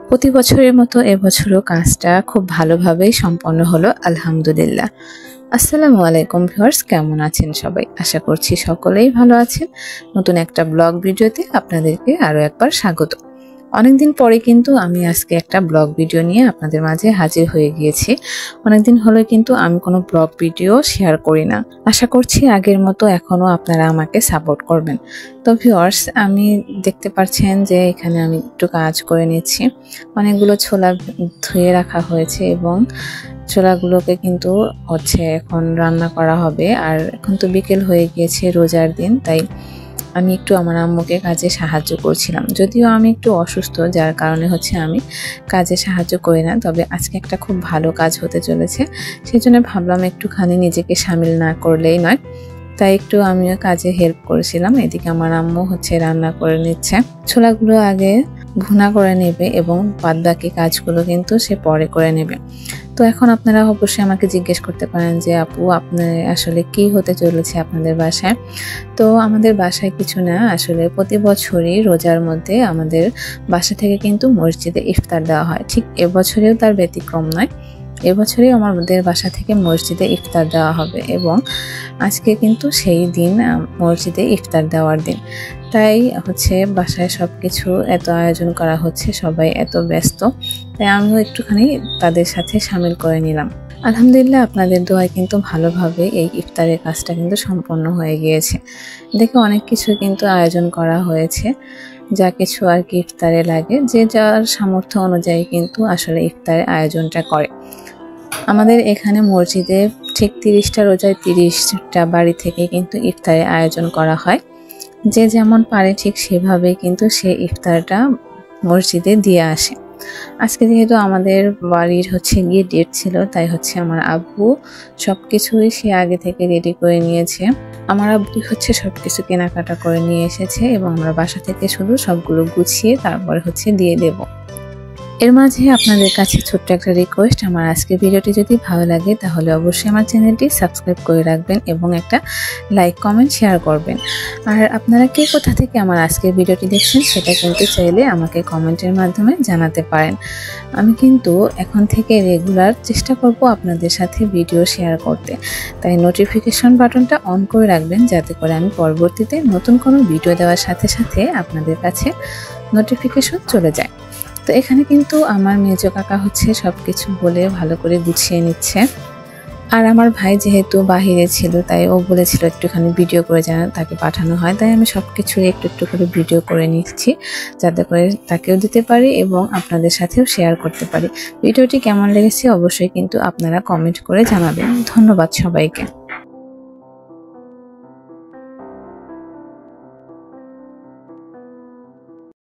প্রতি বছরের মতো এবছরও কাজটা খুব ভালোভাবেই সম্পন্ন হলো আলহামদুলিল্লাহ। আসসালামু আলাইকুম ভিউয়ার্স, কেমন আছেন সবাই? আশা করছি সকলেই ভালো আছেন। নতুন একটা ব্লগ ভিডিওতে আপনাদেরকে আরো একবার স্বাগত। অনেকদিন পরে কিন্তু আমি আজকে একটা ব্লগ ভিডিও নিয়ে আপনাদের মাঝে হাজির হয়ে গিয়েছি। অনেকদিন হলো কিন্তু আমি কোনো ব্লগ ভিডিও শেয়ার করি না। আশা করছি আগের মতো এখনো আপনারা আমাকে সাপোর্ট করবেন। তো ভিউয়ার্স, আমি দেখতে পাচ্ছেন যে এখানে আমি একটু কাজ করে নিচ্ছি। অনেকগুলো ছোলা ধুয়ে রাখা হয়েছে এবং ছোলাগুলোকে কিন্তু এখন রান্না করা হবে। আর এখন তো বিকেল হয়ে গিয়েছে, রোজার দিন, তাই আমি একটু আমার আম্মুকে কাজে সাহায্য করছিলাম। যদিও আমি একটু অসুস্থ, যার কারণে আমি কাজে সাহায্য করি না, তবে আজকে একটা খুব ভালো কাজ হতে চলেছে, সেই জন্য ভাবলাম একটুখানি নিজেকে সামিল না করলেই নয়। তাই একটু আমিও কাজে হেল্প করেছিলাম। এদিকে আমার আম্মু রান্না করে নিচ্ছে। ছোলাগুলো আগে ভুনা করে নেবে এবং বাদ বাকি কাজগুলো কিন্তু সে পরে করে নেবে। তো এখন আপনারা অবশ্যই আমাকে জিজ্ঞেস করতে পারেন যে আপু, আপনার আসলে কি হতে চলেছে আপনাদের বাসায়? তো আমাদের বাসায় কিছু না, আসলে প্রতি বছরই রোজার মধ্যে আমাদের বাসা থেকে কিন্তু মসজিদে ইফতার দেওয়া হয়। ঠিক এবছরেও তার ব্যতিক্রম নয়। এবছরই আমাদের বাসা থেকে মসজিদে ইফতার দেওয়া হবে এবং আজকে কিন্তু সেই দিন মসজিদে ইফতার দেওয়ার দিন। তাই বাসায় সবকিছু এত আয়োজন করা হচ্ছে, সবাই এত ব্যস্ত, তাই আমিও একটুখানি তাদের সাথে সামিল করে নিলাম। আলহামদুলিল্লাহ, আপনাদের দোয়ায় কিন্তু ভালোভাবে এই ইফতারের কাজটা কিন্তু সম্পন্ন হয়ে গিয়েছে। দেখে অনেক কিছু কিন্তু আয়োজন করা হয়েছে, যা কিছু আর কি ইফতারে লাগে, যে যার সামর্থ্য অনুযায়ী কিন্তু আসলে ইফতারের আয়োজনটা করে। আমাদের এখানে মসজিদে ঠিক 30টা রোজায় 30টা বাড়ি থেকে কিন্তু ইফতারের আয়োজন করা হয়। যে যেমন পারে ঠিক সেভাবেই কিন্তু সে ইফতারটা মসজিদে দিয়ে আসে। আজকে যেহেতু আমাদের বাড়ির গিয়ে ডেট ছিল, তাই আমার আব্বু সবকিছুই সে আগে থেকে রেডি করে নিয়েছে। আমার আব্বু সবকিছু কেনাকাটা করে নিয়ে এসেছে এবং আমরা বাসা থেকে শুধু সবগুলো গুছিয়ে তারপরে দিয়ে দেব। এর মাঝে আপনাদের কাছে ছোট্ট একটা রিকোয়েস্ট, আমার আজকের ভিডিওটি যদি ভালো লাগে তাহলে অবশ্যই আমার চ্যানেলটি সাবস্ক্রাইব করে রাখবেন এবং একটা লাইক কমেন্ট শেয়ার করবেন। আর আপনারা কে কোথা থেকে আমার আজকের ভিডিওটি দেখছেন সেটা কিন্তু চাইলে আমাকে কমেন্টের মাধ্যমে জানাতে পারেন। আমি কিন্তু এখন থেকে রেগুলার চেষ্টা করব আপনাদের সাথে ভিডিও শেয়ার করতে, তাই নোটিফিকেশন বাটনটা অন করে রাখবেন, যাতে করে আমি পরবর্তীতে নতুন কোনো ভিডিও দেওয়ার সাথে সাথে আপনাদের কাছে নোটিফিকেশন চলে যায়। তো এখানে কিন্তু আমার মেজো কাকা সবকিছু বলে ভালো করে গুছিয়ে নিচ্ছে। আর আমার ভাই যেহেতু বাহিরে ছিল, তাই ও বলেছিল একটুখানি ভিডিও করে যেন তাকে পাঠানো হয়, তাই আমি সবকিছু একটু একটু করে ভিডিও করে নিচ্ছি, যাতে করে তাকেও দিতে পারি এবং আপনাদের সাথেও শেয়ার করতে পারি। ভিডিওটি কেমন লেগেছে অবশ্যই কিন্তু আপনারা কমেন্ট করে জানাবেন। ধন্যবাদ সবাইকে।